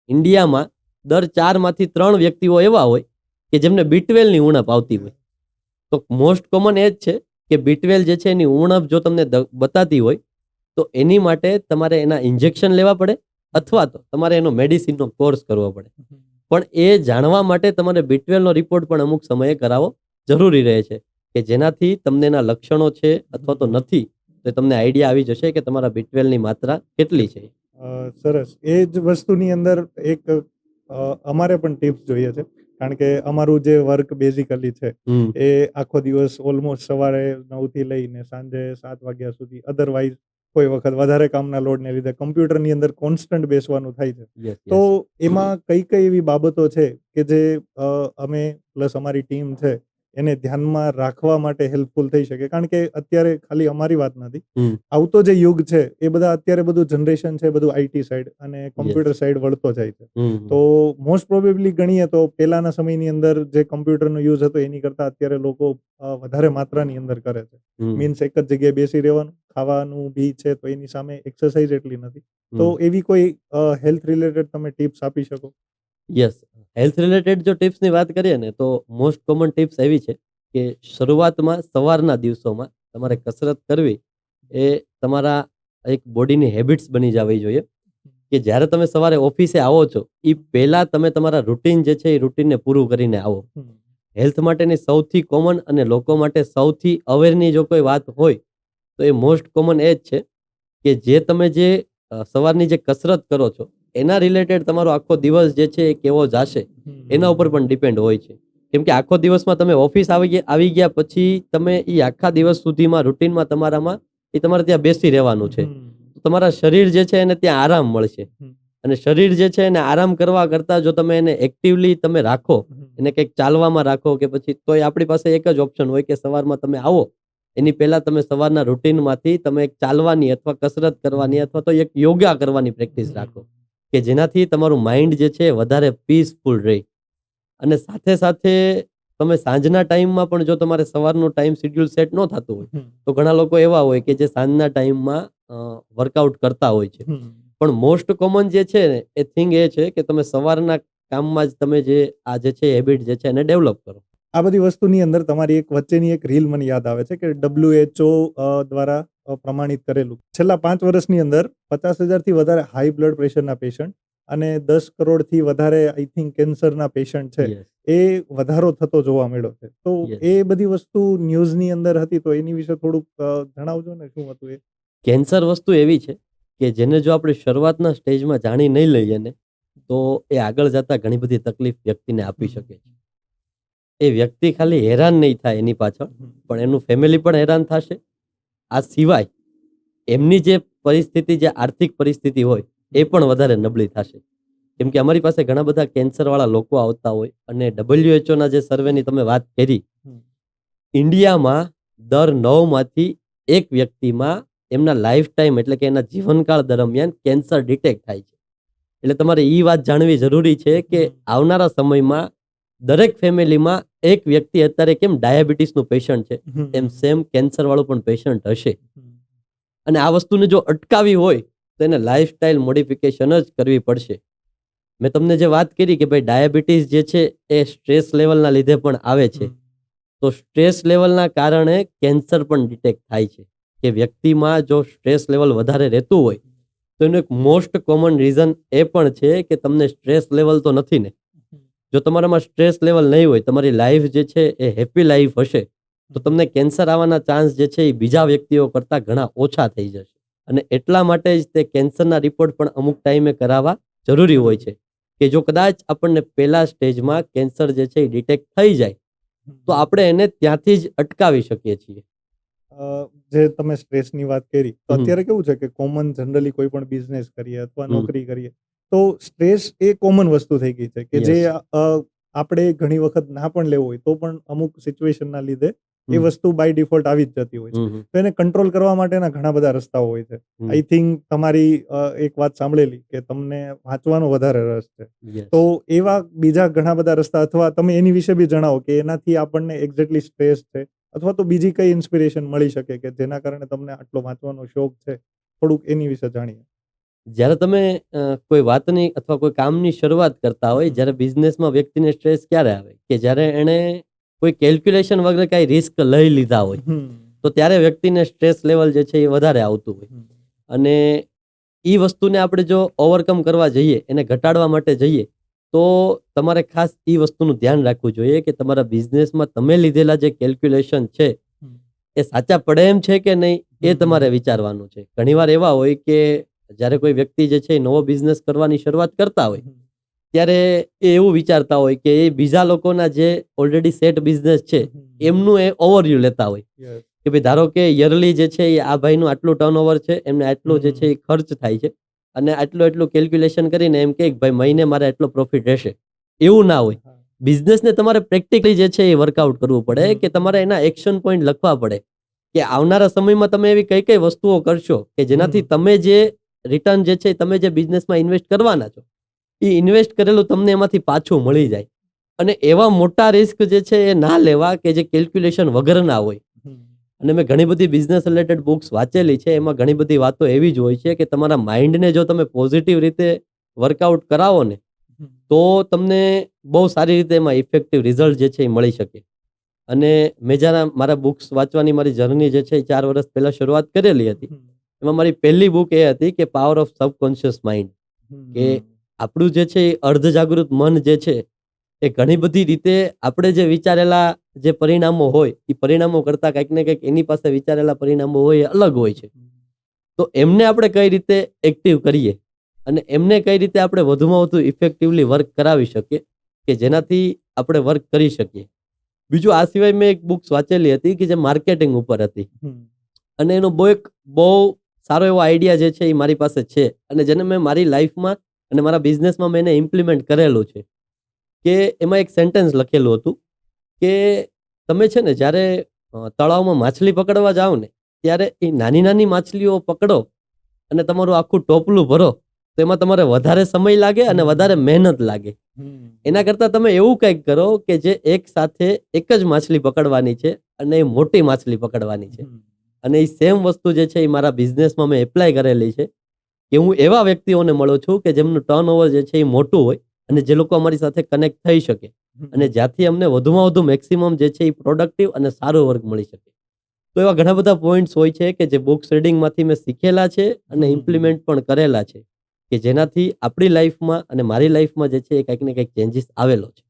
Speaker 2: ઇન્ડિયામાં દર 4 માંથી 3 વ્યક્તિઓ એવા હોય કે જેમને B12 ની ઉણપ આવતી હોય. તો મોસ્ટ કોમન એ જ છે કે B12 જે છે એની ઉણપ જો તમને બતાતી હોય તો એની માટે તમારે એના ઇન્જેક્શન લેવા પડે અથવા તો તમારે એનો મેડિસિનનો કોર્સ કરવો પડે. પણ એ જાણવા માટે તમારે B12 નો રિપોર્ટ પણ અમુક સમયે કરાવવો જરૂરી રહે છે, કે જેનાથી તમને એના લક્ષણો છે અથવા તો નથી તો તમને આઈડિયા આવી જશે કે તમારા B12 ની માત્રા કેટલી છે.
Speaker 1: સરસ. એ જ વસ્તુની અંદર એક અમારે પણ ટિપ્સ જોઈએ છે, કારણ કે અમારું જે વર્ક બેઝિકલી છે એ આખો દિવસ ઓલમોસ્ટ સવારે 9 થી લઈને સાંજે 7 વાગ્યા સુધી, અધરવાઇઝ કોઈ વખત વધારે કામના લોડને લીધે કમ્પ્યુટરની અંદર કોન્સ્ટન્ટ બેસવાનું થાય છે.
Speaker 2: Yes.
Speaker 1: તો એમાં કઈ એવી બાબતો છે કે જે અમે પ્લસ અમારી ટીમ છે એને ધ્યાનમાં રાખવા માટે હેલ્પફુલ થઈ શકે? કારણ કે અત્યારે ખાલી અમારી વાત નથી,
Speaker 2: હમ.
Speaker 1: આવતો જે યુગ છે એ બધા અત્યારે બધું જનરેશન છે બધું આઈટી સાઈડ અને કમ્પ્યુટર સાઈડ વળતો જાય છે.
Speaker 2: હમ.
Speaker 1: તો મોસ્ટ પ્રોબેબલી ગણીએ તો પહેલાના સમયની અંદર જે કમ્પ્યુટરનો યુઝ હતો એની કરતા અત્યારે લોકો વધારે માત્રાની અંદર કરે છે.
Speaker 2: હમ.
Speaker 1: મીન્સ એક જ જગ્યાએ બેસી રહેવાનું, ખાવાનું બી છે તો એની સામે એક્સરસાઇઝ એટલી નથી. તો એવી કોઈ હેલ્થ રિલેટેડ તમે ટિપ્સ આપી શકો?
Speaker 2: યસ, હેલ્થ રિલેટેડ જો ટિપ્સની વાત કરીએ ને તો મોસ્ટ કોમન ટિપ્સ એવી છે કે શરૂઆતમાં સવારના દિવસોમાં તમારે કસરત કરવી એ તમારા એક બોડીની હેબિટ્સ બની જવી જોઈએ કે જ્યારે તમે સવારે ઓફિસે આવો છો એ પહેલાં તમે તમારા રૂટીન જે છે એ રૂટીનને પૂરું કરીને આવો. હેલ્થ માટેની સૌથી કોમન અને લોકો માટે સૌથી અવેરની જો કોઈ વાત હોય તો એ મોસ્ટ કોમન એ જ છે કે જે તમે જે સવારની જે કસરત કરો છો એના રિલેટેડ તમારો આખો દિવસ જે છે એ કેવો જશે એના ઉપર પણ ડિપેન્ડ હોય છે. કેમ કે આખો દિવસમાં તમે ઓફિસ આવી ગયા પછી તમે એ આખા દિવસ સુધીમાં રૂટીનમાં તમારામાં એ તમારે ત્યાં બેસી રહેવાનું છે. તમારા શરીર જે છે એને ત્યાં આરામ મળશે અને શરીર જે છે એને આરામ કરવા કરતાં જો તમે એને એક્ટિવલી તમે રાખો, એને કંઈક ચાલવામાં રાખો કે પછી તોય આપણી પાસે એક જ ઓપ્શન હોય કે સવારમાં તમે આવો એની પહેલા તમે સવારના રૂટીનમાંથી તમે એક ચાલવાની અથવા કસરત કરવાની અથવા તો એક યોગા કરવાની પ્રેક્ટિસ રાખો કે જેનાથી તમારું માઇન્ડ જે છે વધારે પીસફુલ રહે. અને સાથે સાથે તમે સાંજના ટાઈમમાં પણ જો તમારે સવારનું ટાઈમ શેડ્યુલ સેટ ન થતું હોય તો ઘણા લોકો એવા હોય કે જે સાંજના ટાઈમમાં વર્કઆઉટ કરતા હોય છે. પણ મોસ્ટ કોમન જે છે ને એ થિંગ એ છે કે તમે સવારના કામમાં જ તમે જે આ જે છે હેબિટ જે છે એને ડેવલપ કરો.
Speaker 1: આ બધી વસ્તુની અંદર તમારી એક વચ્ચેની એક રીલ મને યાદ આવે છે કે WHO દ્વારા પ્રમાણિત કરેલું છેલ્લા 5 વર્ષની અંદર 50,000થી વધારે હાઈ બ્લડ પ્રેશરના પેશન્ટ અને 10 કરોડથી વધારે આઈ થિંક કેન્સરના પેશન્ટ છે એ વધારો થતો જોવા મળ્યો છે. તો એ બધી વસ્તુ ન્યૂઝની અંદર હતી તો એની વિશે થોડુંક જણાવજો ને શું હતું એ.
Speaker 2: કેન્સર વસ્તુ એવી છે કે જેને જો આપણે શરૂઆતના સ્ટેજમાં જાણી નહીં લઈએ ને તો એ આગળ જતા ઘણી બધી તકલીફ વ્યક્તિને આપી શકે છે. એ વ્યક્તિ ખાલી હેરાન નહીં થાય એની પાછળ પણ એનું ફેમિલી પણ હેરાન થશે. આ સિવાય એમની જે પરિસ્થિતિ જે આર્થિક પરિસ્થિતિ હોય એ પણ વધારે નબળી થશે. કેમ કે અમારી પાસે ઘણા બધા કેન્સરવાળા લોકો આવતા હોય અને WHO જે સર્વેની તમે વાત કરી, ઇન્ડિયામાં દર 9માંથી 1 વ્યક્તિમાં એમના લાઈફ ટાઈમ એટલે કે એના જીવનકાળ દરમિયાન કેન્સર ડિટેક્ટ થાય છે. એટલે તમારે એ વાત જાણવી જરૂરી છે કે આવનારા સમયમાં દરેક ફેમિલીમાં એક વ્યક્તિ અત્યારે કેમ ડાયાબિટીસનું પેશન્ટ છે એમ સેમ કેન્સર વાળું પણ પેશન્ટ હશે. અને આ વસ્તુને જો અટકાવી હોય તો એને લાઈફસ્ટાઈલ મોડિફિકેશન જ કરવી પડશે. મેં તમને જે વાત કરી કે ભાઈ ડાયાબિટીસ જે છે એ સ્ટ્રેસ લેવલના લીધે પણ આવે છે. તો સ્ટ્રેસ લેવલના કારણે કેન્સર પણ ડિટેક્ટ થાય છે કે વ્યક્તિમાં જો સ્ટ્રેસ લેવલ વધારે રહેતું હોય તો એનું એક મોસ્ટ કોમન રીઝન એ પણ છે કે તમને સ્ટ્રેસ લેવલ તો નથી ને. જો તમારામાં સ્ટ્રેસ લેવલ નહીં હોય, તમારી લાઈફ જે છે એ હેપી લાઈફ હશે તો તમને કેન્સર આવવાના ચાન્સ જે છે એ બીજા વ્યક્તિઓ કરતાં ઘણા ઓછા થઈ જશે. અને એટલા માટે જ તે કેન્સરના રિપોર્ટ પણ અમુક ટાઈમે કરાવવા જરૂરી હોય છે કે જો કદાચ આપણને પહેલા સ્ટેજમાં કેન્સર જે છે એ ડિટેક્ટ થઈ જાય તો આપણે એને ત્યાંથી જ અટકાવી શકીએ છીએ.
Speaker 1: જે તમે સ્ટ્રેસની વાત કરી તો અત્યારે કેવું છે કે કોમન જનરલી કોઈ પણ બિઝનેસ કરીએ અથવા નોકરી કરીએ તો સ્ટ્રેસ એ કોમન વસ્તુ થઈ ગઈ છે કે જે આપણે ઘણી વખત ના પણ લેવો હોય તો પણ અમુક સિચ્યુએશનના લીધે એ વસ્તુ બાય ડિફોલ્ટ આવી જ જતી હોય છે. તો એને કંટ્રોલ કરવા માટેના ઘણા બધા રસ્તાઓ હોય છે. આઈ થિંક તમારી એક વાત સાંભળેલી કે તમને વાંચવાનો વધારે રસ છે. તો એવા બીજા ઘણા બધા રસ્તા અથવા તમે એની વિશે બી જણાવો કે એનાથી આપણને એક્ઝેક્ટલી સ્ટ્રેસ છે અથવા તો બીજી કઈ ઇન્સ્પિરેશન મળી શકે કે જેના કારણે તમને આટલો વાંચવાનો શોખ છે, થોડુંક એની વિશે જાણીએ.
Speaker 2: જ્યારે તમે કોઈ વાતની અથવા કોઈ કામની શરૂઆત કરતા હોય, જ્યારે બિઝનેસમાં વ્યક્તિને સ્ટ્રેસ ક્યારે આવે કે જ્યારે એણે કોઈ કેલ્ક્યુલેશન વગર કાંઈ રિસ્ક લઈ લીધા હોય તો ત્યારે વ્યક્તિને સ્ટ્રેસ લેવલ જે છે એ વધારે આવતું હોય. અને એ વસ્તુને આપણે જો ઓવરકમ કરવા જઈએ, એને ઘટાડવા માટે જઈએ તો તમારે ખાસ એ વસ્તુનું ધ્યાન રાખવું જોઈએ કે તમારા બિઝનેસમાં તમે લીધેલા જે કેલ્ક્યુલેશન છે એ સાચા પડે એમ છે કે નહીં એ તમારે વિચારવાનું છે. ઘણીવાર એવા હોય કે જ્યારે કોઈ વ્યક્તિ જે છે નવો બિઝનેસ કરવાની શરૂઆત કરતા હોય ત્યારે એ એવું વિચારતા હોય કે એ બીજા લોકોના જે ઓલરેડી સેટ બિઝનેસ છે એમનું એ ઓવરવ્યૂ લેતા હોય કે ભાઈ ધારો કે યરલી જે છે એ આ ભાઈનું આટલું ટર્નઓવર છે, એમને આટલું જે છે એ ખર્ચ થાય છે અને આટલું કેલ્ક્યુલેશન કરીને એમ કે ભાઈ મહિને મારે આટલો પ્રોફિટ રહેશે. એવું ના હોય. બિઝનેસને તમારે પ્રેક્ટિકલી જે છે એ વર્કઆઉટ કરવું પડે કે તમારે એના એક્શન પોઈન્ટ લખવા પડે કે આવનારા સમયમાં તમે એવી કઈ કઈ વસ્તુઓ કરશો કે જેનાથી તમે જે રિટર્ન જે છે તમે જે બિઝનેસમાં ઇન્વેસ્ટ કરવાના છો એ ઇન્વેસ્ટ કરેલું તમને એમાંથી પાછું મળી જાય. અને એવા મોટા રિસ્ક જે છે એ ના લેવા કે જે કેલ્ક્યુલેશન વગરના હોય. અને મેં ઘણી બધી બિઝનેસ રિલેટેડ બુક્સ વાંચેલી છે, એમાં ઘણી બધી વાતો એવી જ હોય છે કે તમારા માઇન્ડને જો તમે પોઝિટિવ રીતે વર્કઆઉટ કરાવો ને તો તમને બહુ સારી રીતે એમાં ઇફેક્ટિવ રિઝલ્ટ જે છે એ મળી શકે. અને મેં જ્યારે મારા બુક્સ વાંચવાની મારી જર્ની જે છે એ 4 વર્ષ પહેલા શરૂઆત કરેલી હતી. એમાં મારી પહેલી બુક એ હતી કે પાવર ઓફ સબકોન્શિયસ માઇન્ડ, કે આપણું જે છે એ અર્ધજાગૃત મન જે છે એ ઘણી બધી રીતે આપણે જે વિચારેલા જે પરિણામો હોય એ પરિણામો કરતા કંઈક ને કંઈક એની પાસે વિચારેલા પરિણામો હોય એ અલગ હોય છે. તો એમને આપણે કઈ રીતે એક્ટિવ કરીએ અને એમને કઈ રીતે આપણે વધુમાં વધુ ઇફેક્ટિવલી વર્ક કરાવી શકીએ કે જેનાથી આપણે વર્ક કરી શકીએ. બીજું આ સિવાય મેં એક બુક્સ વાંચેલી હતી કે જે માર્કેટિંગ ઉપર હતી અને એનો બહુ સારો એવો આઈડિયા જે છે એ મારી પાસે છે અને જેને મેં મારી લાઈફમાં અને મારા બિઝનેસમાં મેં એને ઇમ્પ્લિમેન્ટ કરેલું છે. કે એમાં એક સેન્ટેન્સ લખેલું હતું કે તમે છે ને જ્યારે તળાવમાં માછલી પકડવા જાઓ ને ત્યારે એ નાની નાની માછલીઓ પકડો અને તમારું આખું ટોપલું ભરો તો એમાં તમારે વધારે સમય લાગે અને વધારે મહેનત લાગે. એના કરતાં તમે એવું કંઈક કરો કે જે એક સાથે એક જ માછલી પકડવાની છે અને એ મોટી માછલી પકડવાની છે. અને એ સેમ વસ્તુ જે છે એ મારા બિઝનેસમાં મેં એપ્લાય કરેલી છે કે હું એવા વ્યક્તિઓને મળું છું કે જેમનું ટર્નઓવર જે છે એ મોટું હોય અને જે લોકો અમારી સાથે કનેક્ટ થઈ શકે અને જ્યાંથી અમને વધુમાં વધુ મેક્સિમમ જે છે એ પ્રોડક્ટિવ અને સારો વર્ક મળી શકે. તો એવા ઘણા બધા પોઈન્ટ્સ હોય છે કે જે બુક્સ રીડિંગમાંથી મેં શીખેલા છે અને ઇમ્પ્લિમેન્ટ પણ કરેલા છે કે જેનાથી આપણી લાઈફમાં અને મારી લાઈફમાં જે છે એ કંઈક ને કંઈક ચેન્જીસ આવેલો છે.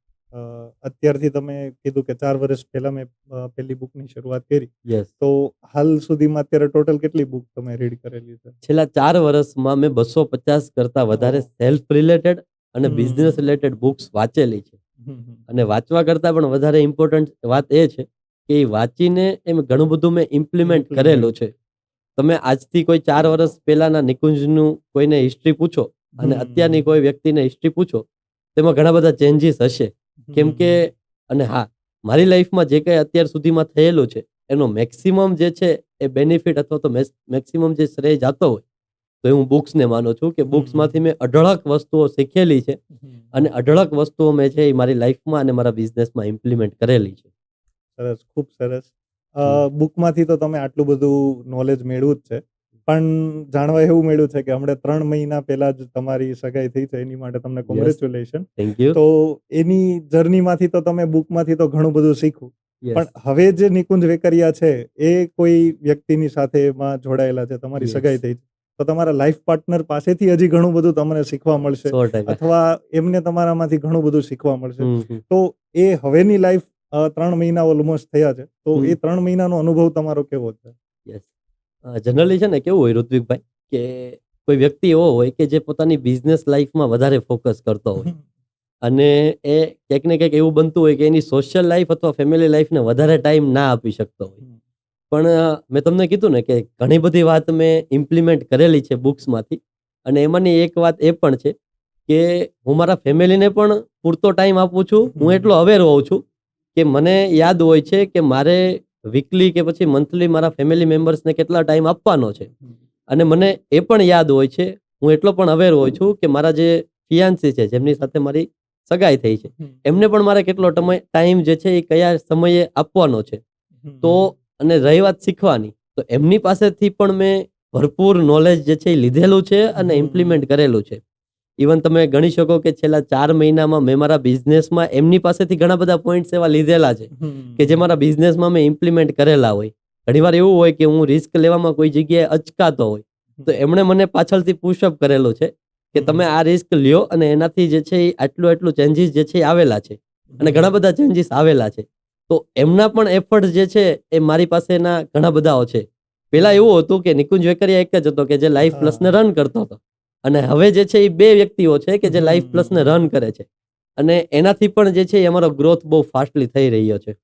Speaker 1: અત્યારથી તમે કીધું કે 4 વર્ષ પહેલા મેં પહેલી બુકની શરૂઆત કરી,
Speaker 2: યસ.
Speaker 1: તો હાલ સુધીમાં અત્યારે ટોટલ કેટલી બુક તમે રીડ કરેલી છે?
Speaker 2: છેલ્લા 4 વર્ષમાં મેં 250 કરતાં વધારે સેલ્ફ રિલેટેડ અને બિઝનેસ રિલેટેડ બુક્સ વાંચેલી છે. અને વાંચવા કરતાં પણ વધારે ઇમ્પોર્ટન્ટ વાત એ છે કે એ વાંચીને એમ ઘણું બધું મેં ઇમ્પ્લિમેન્ટ કરેલું છે. તમે આજથી કોઈ 4 વર્ષ પહેલાના નિકુંજનું કોઈને હિસ્ટ્રી પૂછો અને અત્યારની કોઈ વ્યક્તિને હિસ્ટ્રી પૂછો તેમાં ઘણા બધા ચેન્જીસ હશે. કેમ કે અને હા, મારી લાઈફમાં જે કંઈ અત્યાર સુધીમાં થયેલું છે એનો મેક્સિમમ જે છે એ બેનિફિટ અથવા તો મેક્સિમમ જે શ્રેય જાતો હોય તો હું બુક્સને માનું છું કે બુક્સમાંથી મેં અઢળક વસ્તુઓ શીખેલી છે અને અઢળક વસ્તુઓ મેં છે એ મારી લાઈફમાં અને મારા બિઝનેસમાં ઇમ્પ્લિમેન્ટ કરેલી છે.
Speaker 1: સરસ, ખૂબ સરસ. બુકમાંથી તો તમે આટલું બધું નોલેજ મેળવ્યું જ છે, પણ જાણવા એવું મળ્યું છે કે હમણાં 3 મહિના પહેલા જ તમારી સગાઈ થઈ છે, એની માટે તમને કોંગ્રેચ્યુલેશન.
Speaker 2: Thank you.
Speaker 1: તો એની જર્નીમાંથી તો તમે બુકમાંથી તો ઘણું બધું શીખ્યું, પણ હવે જે નિકુંજ વેકરિયા છે એ કોઈ વ્યક્તિની સાથે એમાં જોડાયેલા છે, તમારી સગાઈ થઈ છે, તો તમારા લાઈફ પાર્ટનર પાસેથી હજી ઘણું બધું તમને શીખવા મળશે
Speaker 2: 100%.
Speaker 1: અથવા એમને તમારામાંથી ઘણું બધું શીખવા મળશે. તો એ હવેની લાઈફ 3 મહિના ઓલમોસ્ટ થયા છે, તો એ 3 મહિનાનો અનુભવ તમારો કેવો છે?
Speaker 2: યસ. જનરલી છે ને કેવું હોય ઋત્વિકભાઈ કે કોઈ વ્યક્તિ એવો હોય કે જે પોતાની બિઝનેસ લાઈફમાં વધારે ફોકસ કરતો હોય અને એ ક્યાંક ને ક્યાંક એવું બનતું હોય કે એની સોશિયલ લાઈફ અથવા ફેમિલી લાઈફને વધારે ટાઈમ ના આપી શકતો હોય. પણ મેં તમને કીધું ને કે ઘણી બધી વાત મેં ઇમ્પ્લિમેન્ટ કરેલી છે બુક્સમાંથી અને એમાંની એક વાત એ પણ છે કે હું મારા ફેમિલીને પણ પૂરતો ટાઈમ આપું છું. હું એટલો અવેર હોઉં છું કે મને યાદ હોય છે કે મારે વીકલી કે પછી મંથલી મારા ફેમિલી મેમ્બર્સને કેટલા ટાઈમ આપવાનો છે અને મને એ પણ યાદ હોય છે, હું એટલો પણ અવેર હોય છું કે મારા જે ફિયાન્સી છે જેમની સાથે મારી સગાઈ થઈ છે એમને પણ મારે કેટલો ટાઈમ જે છે એ કયા સમયે આપવાનો છે. તો અને રહી વાત શીખવાની, તો એમની પાસેથી પણ મેં ભરપૂર નોલેજ જે છે એ લીધેલું છે અને ઇમ્પ્લિમેન્ટ કરેલું છે. ઇવન તમે ગણી શકો કે છેલ્લા 4 મહિનામાં મેં મારા બિઝનેસમાં એમની પાસેથી ઘણા બધા પોઈન્ટ્સ એવા લીધેલા છે કે જે મારા બિઝનેસમાં મેં ઇમ્પ્લિમેન્ટ કરેલા હોય. ઘણીવાર એવું હોય કે હું રિસ્ક લેવામાં કોઈ જગ્યાએ અચકાતો હોય તો એમણે મને પાછળથી પુશઅપ કરેલું છે કે તમે આ રિસ્ક લ્યો અને એનાથી જે છે એ આટલું ચેન્જીસ જે છે એ આવેલા છે અને ઘણા બધા ચેન્જીસ આવેલા છે. તો એમના પણ એફર્ટ જે છે એ મારી પાસેના ઘણા બધાઓ છે. પહેલા એવું હતું કે નિકુંજ વેકરિયા એક જ હતો કે જે લાઈફ પ્લસને રન કરતો હતો અને હવે જે છે એ 2 વ્યક્તિઓ છે કે જે લાઈફ પ્લસને રન કરે છે અને એનાથી પણ જે છે એ અમારો ગ્રોથ બહુ ફાસ્ટલી થઈ રહ્યો છે.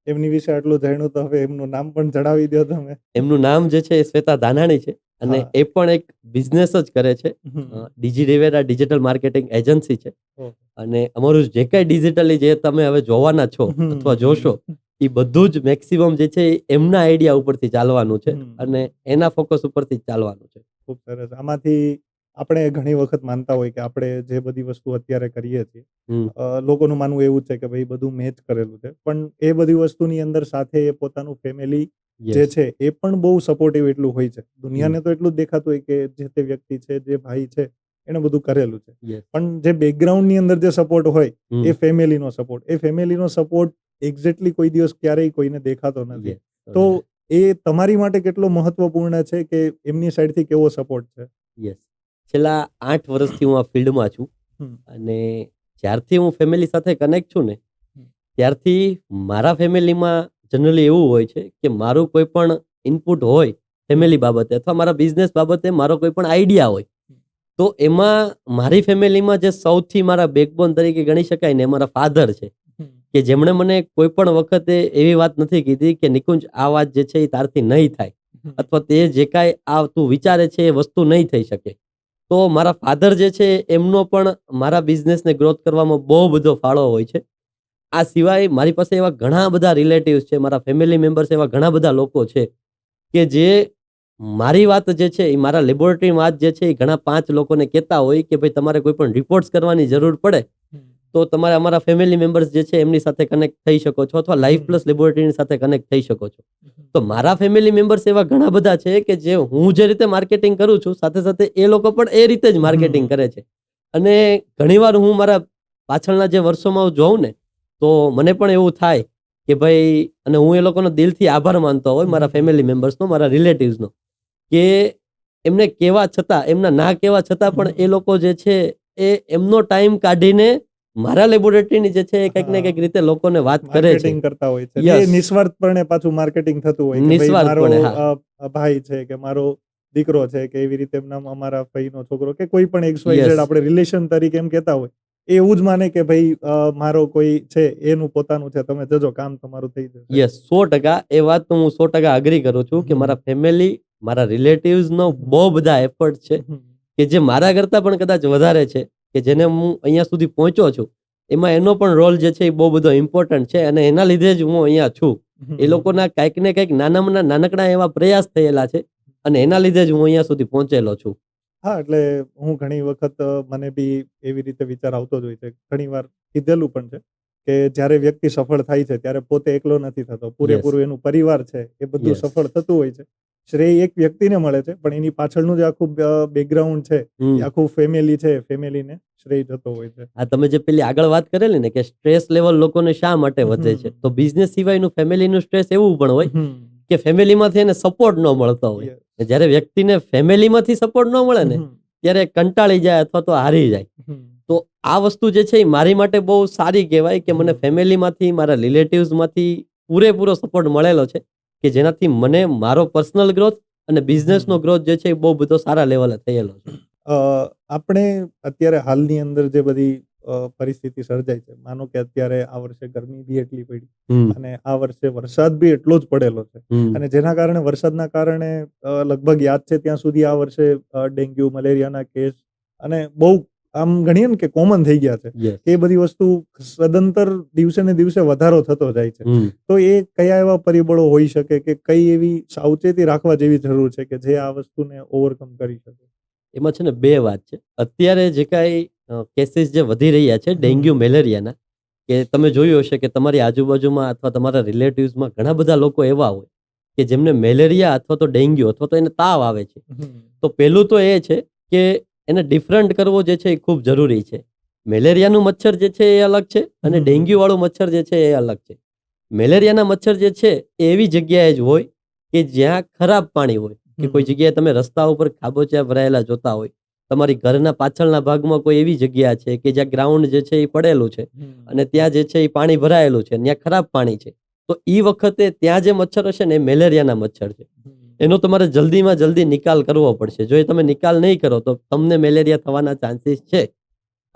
Speaker 1: એમની વિશે આટલું જાણ્યું તો હવે એમનું નામ પણ જણાવી દો તમે.
Speaker 2: એમનું નામ જે છે એ શ્વેતા ધાનાણી છે અને
Speaker 1: હા.
Speaker 2: એ પણ એક બિઝનેસ જ કરે છે. ડિજિરિવેરા ડિજિટલ માર્કેટિંગ એજન્સી છે.
Speaker 1: ઓહ.
Speaker 2: અને અમારું જે કઈ ડિજિટલી જે તમે હવે જોવાના છો અથવા જોશો એ બધું જ મેક્સિમમ જે છે એ એમના આઈડિયા ઉપરથી ચાલવાનું છે અને એના ફોકસ ઉપરથી જ ચાલવાનું છે.
Speaker 1: ખૂબ સરસ. આમાંથી આપણે ઘણી વખત માનતા હોય કે આપણે જે બધી વસ્તુ અત્યારે કરીએ છીએ,
Speaker 2: હમ.
Speaker 1: લોકોનું માનવું એવું છે કે ભાઈ બધું મેં જ કરેલું છે. પણ એ બધી વસ્તુની અંદર સાથે એ પોતાનું ફેમિલી જે
Speaker 2: Yes.
Speaker 1: છે એ પણ બહુ સપોર્ટિવ એટલું હોય છે. દુનિયાને તો એટલું જ દેખાતું હોય કે જે તે વ્યક્તિ છે, જે ભાઈ છે, એણે બધું કરેલું છે.
Speaker 2: Yes.
Speaker 1: પણ જે બેકગ્રાઉન્ડની અંદર જે સપોર્ટ હોય
Speaker 2: હમ.
Speaker 1: એ ફેમિલીનો સપોર્ટ. એ ફેમિલીનો સપોર્ટ એક્ઝેક્ટલી કોઈ દિવસ ક્યારેય કોઈને દેખાતો નથી.
Speaker 2: Yes.
Speaker 1: તો એ તમારી માટે કેટલો મહત્વપૂર્ણ છે કે એમની સાઈડથી કેવો સપોર્ટ છે?
Speaker 2: યસ. છેલ્લા 8 વર્ષથી હું આ ફિલ્ડમાં છું
Speaker 1: હમ.
Speaker 2: અને જ્યારથી હું ફેમિલી સાથે કનેક્ટ છું ને
Speaker 1: હમ.
Speaker 2: ત્યારથી મારા ફેમિલીમાં જનરલી એવું હોય છે કે મારું કોઈ પણ ઇનપુટ હોય ફેમિલી બાબતે અથવા મારા બિઝનેસ બાબતે મારો કોઈ પણ આઈડિયા હોય તો એમાં મારી ફેમિલીમાં જે સૌથી મારા બેકબોન તરીકે ગણી શકાય ને એ મારા ફાધર છે કે જેમણે મને કોઈ પણ વખતે એવી વાત નથી કીધી કે નિકુંજ આ વાત જે છે એ તારથી નહીં થાય અથવા તે જે કાંઈ આ તું વિચારે છે એ વસ્તુ નહીં થઈ શકે. તો મારા ફાધર જે છે એમનો પણ મારા બિઝનેસને ગ્રોથ કરવામાં બહુ બધો ફાળો હોય છે. આ સિવાય મારી પાસે એવા ઘણા બધા રિલેટિવ્સ છે, મારા ફેમિલી મેમ્બર્સ એવા ઘણા બધા લોકો છે કે જે મારી વાત જે છે એ મારા લેબોરેટરીની વાત જે છે એ ઘણા 5 લોકોને કહેતા હોય કે ભાઈ તમારે કોઈ પણ રિપોર્ટ્સ કરવાની જરૂર પડે તો તમારે અમારા ફેમિલી મેમ્બર્સ જે છે એમની સાથે કનેક્ટ થઈ શકો છો અથવા લાઈફ પ્લસ લેબોરેટરીની સાથે કનેક્ટ થઈ શકો છો. તો મારા ફેમિલી મેમ્બર્સ એવા ઘણા બધા છે કે જે હું જે રીતે માર્કેટિંગ કરું છું સાથે સાથે એ લોકો પણ એ રીતે જ માર્કેટિંગ કરે છે. અને ઘણીવાર હું મારા પાછળના જે વર્ષોમાં જોઉં ને તો મને પણ એવું થાય કે ભાઈ અને હું એ લોકોનો દિલથી આભાર માનતો હોય મારા ફેમિલી મેમ્બર્સનો, મારા રિલેટિવ્સનો કે એમને કેવા છતાં એમના ના કેવા છતાં પણ એ લોકો જે છે એ એમનો ટાઈમ કાઢીને મારા લેબોરેટરીની જે છે એ કંઈક ને કંઈક રીતે લોકોને વાત કરે છે.
Speaker 1: માર્કેટિંગ કરતા હોય છે.
Speaker 2: Yes.
Speaker 1: એ નિસ્વાર્થપણે પાછું માર્કેટિંગ થતું હોય કે ભાઈ
Speaker 2: નિસ્વાર્થપણે,
Speaker 1: મારો ભાઈ છે કે મારો દીકરો છે કે એવી રીતે એમના અમારા ભાઈનો છોકરો કે કોઈ પણ XYZ
Speaker 2: Yes.
Speaker 1: આપણે રિલેશન તરીકે એમ કહેતા હોય. એ એવું જ માને કે ભાઈ મારો કોઈ છે એનું પોતાનું છે, તમે જજો કામ તમારું થઈ જશે.
Speaker 2: યસ 100% એ વાત તો હું 100% અગ્રી કરું છું કે મારા ફેમિલી મારા રિલેટિવ્સનો બહુ બધા એફર્ટ છે કે જે મારા કરતાં પણ કદાચ વધારે છે કે જેને હું અહીંયા સુધી પહોંચ્યો છું એમાં એનો પણ રોલ જે છે એ બહુ બધો ઇમ્પોર્ટન્ટ છે અને એના લીધે જ હું અહીંયા છું. એ લોકોના કંઈક ને કંઈક નાનામાં નાનકડા એવા પ્રયાસ થયેલા છે અને એના લીધે જ હું અહીંયા સુધી પહોંચેલો છું.
Speaker 1: હા, એટલે હું ઘણી વખત મને બી એવી રીતે વિચાર આવતો જ હોય છે. ઘણીવાર કીધેલું પણ છે કે જ્યારે વ્યક્તિ સફળ થાય છે ત્યારે પોતે એકલો નથી થતો. પૂરેપૂરું એનું પરિવાર છે એ બધું
Speaker 2: Yes.
Speaker 1: સફળ થતું હોય છે. શ્રેય એક વ્યક્તિને મળે છે પણ એની પાછળનું જે આખું બેકગ્રાઉન્ડ છે
Speaker 2: હમ.
Speaker 1: એ આખું ફેમિલી છે, ફેમિલીને શ્રેય જતો હોય છે.
Speaker 2: આ તમે જે પેલી આગળ વાત કરેલી ને કે સ્ટ્રેસ લેવલ લોકોને શા માટે વધે છે તો બિઝનેસ સિવાયનું ફેમિલીનું સ્ટ્રેસ એવું પણ હોય કે ફેમિલીમાંથી એને સપોર્ટ ન મળતો હોય.
Speaker 1: Yes.
Speaker 2: જ્યારે વ્યક્તિને ફેમિલીમાંથી સપોર્ટ ન મળે ને ત્યારે કંટાળી જાય અથવા તો હારી જાય. તો આ વસ્તુ જે છે એ મારી માટે બહુ સારી કહેવાય કે મને ફેમિલીમાંથી મારા રિલેટિવ્સમાંથી પૂરેપૂરો સપોર્ટ મળેલો છે કે જેનાથી મને મારો પર્સનલ ગ્રોથ અને બિઝનેસનો ગ્રોથ જે છે એ બહુ બધો સારા લેવલે થયેલો છે.
Speaker 1: આપણે અત્યારે હાલની અંદર જે બધી પરિસ્થિતિ સર્જાય છે, માનો કે અત્યારે આ વર્ષે ગરમી બી એટલી પડી અને આ વર્ષે વરસાદ બી એટલો જ પડેલો છે અને જેના કારણે વરસાદના કારણે લગભગ યાદ છે ત્યાં સુધી આ વર્ષે ડેન્ગ્યુ, મલેરિયાના કેસ અને બહુ આમ ગણીએ ને કે કોમન થઈ ગયા છે.
Speaker 2: Yes.
Speaker 1: એ બધી વસ્તુ સદંતર દિવસે ને દિવસે વધારો થતો જાય છે. તો એ કયા એવા પરિબળો હોઈ શકે કે કઈ એવી સાવચેતી રાખવા જેવી જરૂર છે કે જે આ વસ્તુને ઓવરકમ કરી શકે?
Speaker 2: એમાં છે ને 2 વાત છે. અત્યારે જે કાંઈ કેસીસ જે વધી રહ્યા છે ડેન્ગ્યુ, મેલેરિયાના કે તમે જોયું હશે કે તમારી આજુબાજુમાં અથવા તમારા રિલેટિવ્સમાં ઘણા બધા લોકો એવા હોય કે જેમને મેલેરિયા અથવા તો ડેન્ગ્યુ અથવા તો એને તાવ આવે છે. તો પહેલું તો એ છે કે એને ડિફરન્ટ કરવો જે છે એ ખૂબ જરૂરી છે. મેલેરિયાનું મચ્છર જે છે એ અલગ છે અને ડેન્ગ્યુ વાળું મચ્છર જે છે એ અલગ છે. મેલેરિયાના મચ્છર જે છે એ એવી જગ્યાએ જ હોય કે જ્યાં ખરાબ પાણી હોય કે કોઈ જગ્યાએ તમે રસ્તા ઉપર ખાબોચિયા ભરાયેલા જોતા હોય, તમારી ઘરના પાછળના ભાગમાં કોઈ એવી જગ્યા છે કે જ્યાં ગ્રાઉન્ડ જે છે એ પડેલું છે અને ત્યાં જે છે એ પાણી ભરાયેલું છે, ત્યાં ખરાબ પાણી છે, તો એ વખતે ત્યાં જે મચ્છર હશે ને એ મેલેરિયાના મચ્છર છે. એનો તમારે જલ્દીમાં જલ્દી નિકાલ કરવો પડશે. જો એ તમે નિકાલ નહીં કરો તો તમને મેલેરિયા થવાના ચાન્સીસ છે.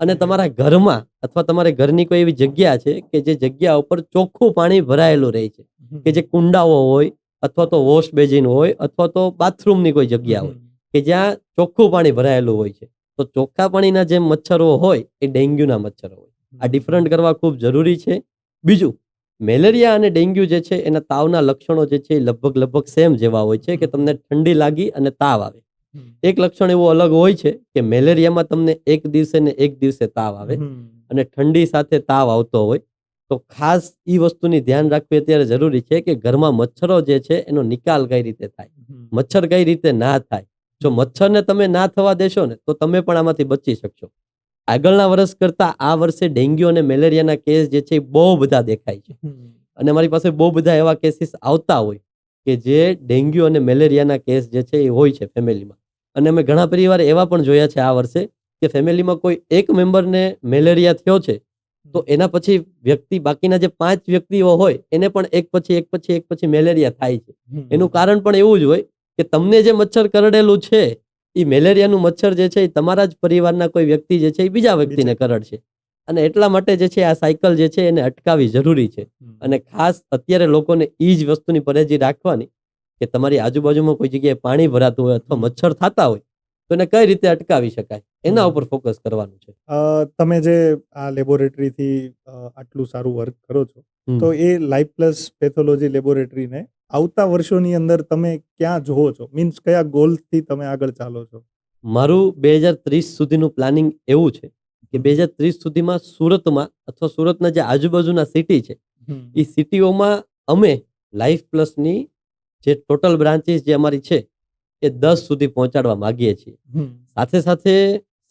Speaker 2: અને તમારા ઘરમાં અથવા તમારે ઘરની કોઈ એવી જગ્યા છે કે જે જગ્યા ઉપર ચોખ્ખું પાણી ભરાયેલું રહે છે કે જે કુંડાઓ હોય અથવા તો વોશ બેસિન હોય અથવા તો બાથરૂમની કોઈ જગ્યા હોય કે જ્યાં ચોખ્ખું પાણી ભરાયેલું હોય છે. તો ચોખ્ખા પાણીના જે મચ્છરો હોય એ ડેન્ગ્યુના મચ્છરો હોય. આ ડિફરન્ટ કરવા ખૂબ જરૂરી છે. બીજું, મેલેરિયા અને ડેન્ગ્યુ જે છે એના તાવના લક્ષણો જે છે એ લગભગ સેમ જેવા હોય છે કે તમને ઠંડી લાગી અને તાવ આવે. એક લક્ષણ એવું અલગ હોય છે કે મેલેરિયામાં તમને એક દિવસે ને એક દિવસે તાવ આવે અને ઠંડી સાથે તાવ આવતો હોય. તો ખાસ ઈ વસ્તુની ધ્યાન રાખવી અત્યારે જરૂરી છે કે ઘરમાં મચ્છરો જે છે એનો નિકાલ કઈ રીતે થાય, મચ્છર કઈ રીતે ના થાય. જો મચ્છરને તમે ના થવા દેશો ને તો તમે પણ આમાંથી બચી શકશો. આગળના વર્ષ કરતા આ વર્ષે ડેન્ગ્યુ અને મેલેરિયાના કેસ જે છે એ બહુ બધા દેખાય છે અને મારી પાસે બહુ બધા એવા કેસીસ આવતા હોય કે જે ડેન્ગ્યુ અને મેલેરિયાના કેસ જે છે એ હોય છે ફેમિલીમાં. અને અમે ઘણા પરિવાર એવા પણ જોયા છે આ વર્ષે કે ફેમિલીમાં કોઈ એક મેમ્બરને મેલેરિયા થયો છે તો એના પછી બાકીના જે 5 વ્યક્તિઓ હોય એને પણ એક પછી મેલેરિયા થાય છે. એનું કારણ પણ એવું જ હોય કે તમને જે મચ્છર કરડેલું છે એ મેલેરિયાનું મચ્છર જે છે એ તમારા જ પરિવારના કોઈ વ્યક્તિ જે છે એ બીજા વ્યક્તિને કરડશે. અને એટલા માટે જે છે આ સાયકલ જે છે એને અટકાવવી જરૂરી છે. અને ખાસ અત્યારે લોકોને ઈ જ વસ્તુની પરેજી રાખવાની કે તમારી આજુબાજુમાં કોઈ જગ્યાએ પાણી ભરાતું હોય અથવા મચ્છર થતા હોય તો એને કઈ રીતે અટકાવી શકાય એના ઉપર ફોકસ કરવાનું છે.
Speaker 1: તમે જે આ લેબોરેટરીથી આટલું સારું વર્ક કરો છો, તો એ લાઈફ પ્લસ પેથોલોજી લેબોરેટરીને આવતા વર્ષોની અંદર તમે ક્યાં જોવો છો? મીન્સ કયા ગોલથી તમે આગળ ચાલો છો?
Speaker 2: મારું 2030 સુધીનું પ્લાનિંગ એવું છે કે 2030 સુધીમાં સુરતમાં અથવા સુરતના જે આજુબાજુના સિટી છે એ સિટીઓમાં અમે લાઈફ પ્લસની જે ટોટલ બ્રાન્ચીસ જે અમારી છે એ 10 સુધી પહોંચાડવા માંગીએ છીએ. સાથે સાથે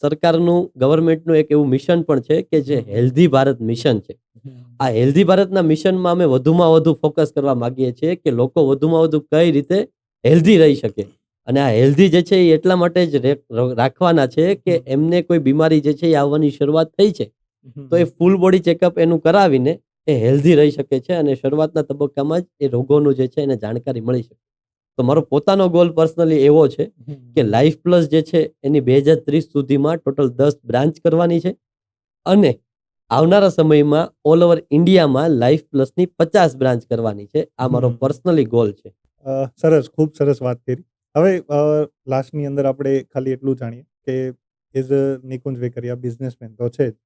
Speaker 2: સરકારનું, ગવર્મેન્ટનું એક એવું મિશન પણ છે કે જે હેલ્ધી ભારત મિશન છે. આ હેલ્ધી ભારતના મિશનમાં અમે વધુમાં વધુ ફોકસ કરવા માંગીએ છીએ કે લોકો વધુમાં વધુ કઈ રીતે હેલ્ધી રહી શકે. અને આ હેલ્ધી જે છે એ એટલા માટે જ રાખવાના છે કે એમને કોઈ બીમારી જે છે એ આવવાની શરૂઆત થઈ છે તો એ ફૂલ બોડી ચેકઅપ એનું કરાવીને એ હેલ્ધી રહી શકે છે અને શરૂઆતના તબક્કામાં જ એ રોગોનું જે છે એને જાણકારી મળી શકે. તો મારો પોતાનો ગોલ પર્સનલી એવો છે કે લાઈફ પ્લસ જે છે એની 2030 સુધીમાં ટોટલ 10 બ્રાન્ચ કરવાની છે અને આવનારા સમયમાં ઓલ ઓવર ઇન્ડિયામાં લાઈફ પ્લસની 50 બ્રાન્ચ કરવાની છે. આ મારો પર્સનલી ગોલ છે.
Speaker 1: સરસ, ખૂબ સરસ વાત કરી. હવે લાસ્ટની અંદર આપણે ખાલી એટલું જાણીએ કે as a Nikunj Vekariya businessman તો છે જ,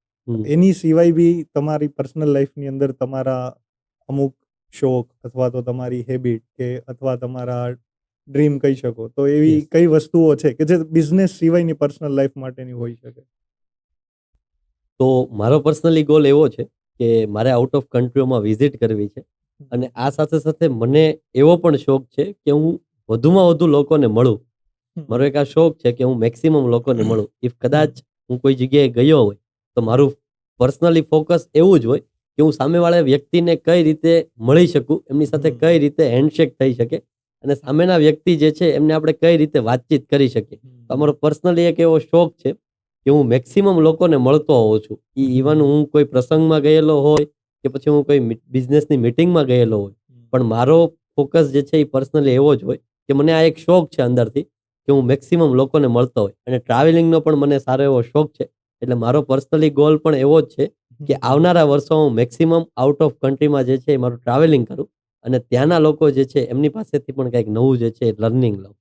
Speaker 1: એની સિવાય બી તમારી પર્સનલ લાઈફની અંદર તમારા અમુક શોખ અથવા તો તમારી હેબિટ કે અથવા તમારા ડ્રીમ કહી શકો તો એવી કઈ વસ્તુઓ છે કે જે બિઝનેસ સિવાયની પર્સનલ લાઈફ માટેની હોઈ શકે?
Speaker 2: તો મારો પર્સનલી ગોલ એવો છે કે મારે આઉટ ઓફ કન્ટ્રીઓમાં વિઝિટ કરવી છે અને આ સાથે સાથે મને એવો પણ શોખ છે કે હું વધુમાં વધુ લોકોને મળું. મારો એક આ શોખ છે કે હું મેક્સિમમ લોકોને મળું. ઇફ કદાચ હું કોઈ જગ્યાએ ગયો હોય તો મારું પર્સનલી ફોકસ એવું જ હોય કે હું સામેવાળા વ્યક્તિને કઈ રીતે મળી શકું, એમની સાથે કઈ રીતે હેન્ડશેક થઈ શકે અને સામેના વ્યક્તિ જે છે એમને આપણે કઈ રીતે વાતચીત કરી શકીએ. તો અમારો પર્સનલી એક એવો શોખ છે કે હું મેક્સિમમ લોકોને મળતો હોઉં છું. ઇવન હું કોઈ પ્રસંગમાં ગયેલો હોય કે પછી હું કોઈ બિઝનેસની મીટિંગમાં ગયેલો હોય પણ મારો ફોકસ જે છે એ પર્સનલી એવો જ હોય કે મને આ એક શોખ છે અંદરથી કે હું મેક્સિમમ લોકોને મળતો હોય. અને ટ્રાવેલિંગનો પણ મને સારો એવો શોખ છે. એટલે મારો પર્સનલી ગોલ પણ એવો જ છે કે આવનારા વર્ષો હું મેક્સિમમ આઉટ ઓફ કન્ટ્રીમાં જે છે એ મારું ટ્રાવેલિંગ કરું અને ત્યાંના લોકો જે છે એમની પાસેથી પણ કંઈક નવું જે છે લર્નિંગ લઉં.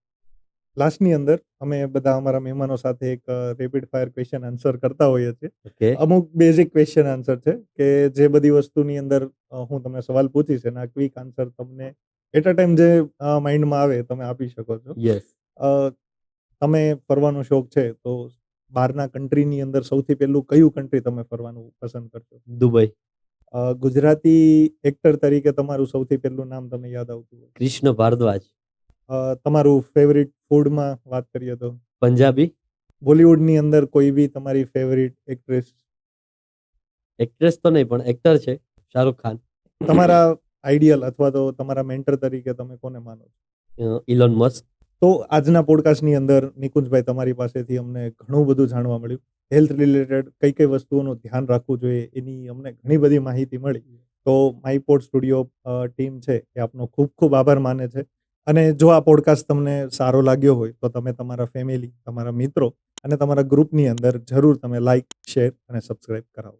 Speaker 1: લાસ્ટની અંદર અમે બધા અમારા મહેમાનો સાથે એક રેપિડ ફાયર ક્વેશ્ચન આન્સર કરતા હોઈએ છીએ.
Speaker 2: ઓકે,
Speaker 1: અમુક બેઝિક ક્વેશ્ચન આન્સર છે કે જે બધી વસ્તુની અંદર હું તમને સવાલ પૂછીશ એના ક્વિક આન્સર તમને એટ અ ટાઈમ જે માઇન્ડમાં આવે તમે આપી શકો છો.
Speaker 2: યસ.
Speaker 1: તમે ફરવાનો શોખ છે તો બહારના કન્ટ્રીની અંદર સૌથી પહેલું કયું કન્ટ્રી તમે ફરવાનું પસંદ કરશો?
Speaker 2: દુબઈ.
Speaker 1: ગુજરાતી એક્ટર તરીકે તમારું સૌથી પહેલું નામ તમને યાદ આવતું હોય?
Speaker 2: કૃષ્ણ ભારદ્વાજ.
Speaker 1: તમારું ફેવરિટ ફૂડમાં વાત કરીએ તો?
Speaker 2: પંજાબી.
Speaker 1: બોલિવૂડની અંદર કોઈ બી તમારી ફેવરિટ એક્ટ્રેસ?
Speaker 2: એક્ટ્રેસ તો નહીં પણ એક્ટર છે શાહરુખ ખાન.
Speaker 1: તમારા આઈડિયલ અથવા તો તમારા મેન્ટર તરીકે તમે કોને માનો છો?
Speaker 2: Elon Musk.
Speaker 1: તો આજના પોડકાસ્ટની અંદર નિકુંજભાઈ તમારી પાસેથી અમને ઘણું બધું જાણવા મળ્યું. હેલ્થ રિલેટેડ કઈ કઈ વસ્તુઓનું ધ્યાન રાખવું જોઈએ એની અમને ઘણી બધી માહિતી મળી. તો માયપોડ સ્ટુડિયો ટીમ છે એ આપનો ખૂબ ખૂબ આભાર માને છે. અને જો આ પોડકાસ્ટ તમને સારો લાગ્યો હોય તો તમે તમારા ફેમિલી, તમારા મિત્રો અને તમારા ગ્રુપની અંદર જરૂર તમે લાઈક, શેર અને સબસ્ક્રાઈબ કરાવો.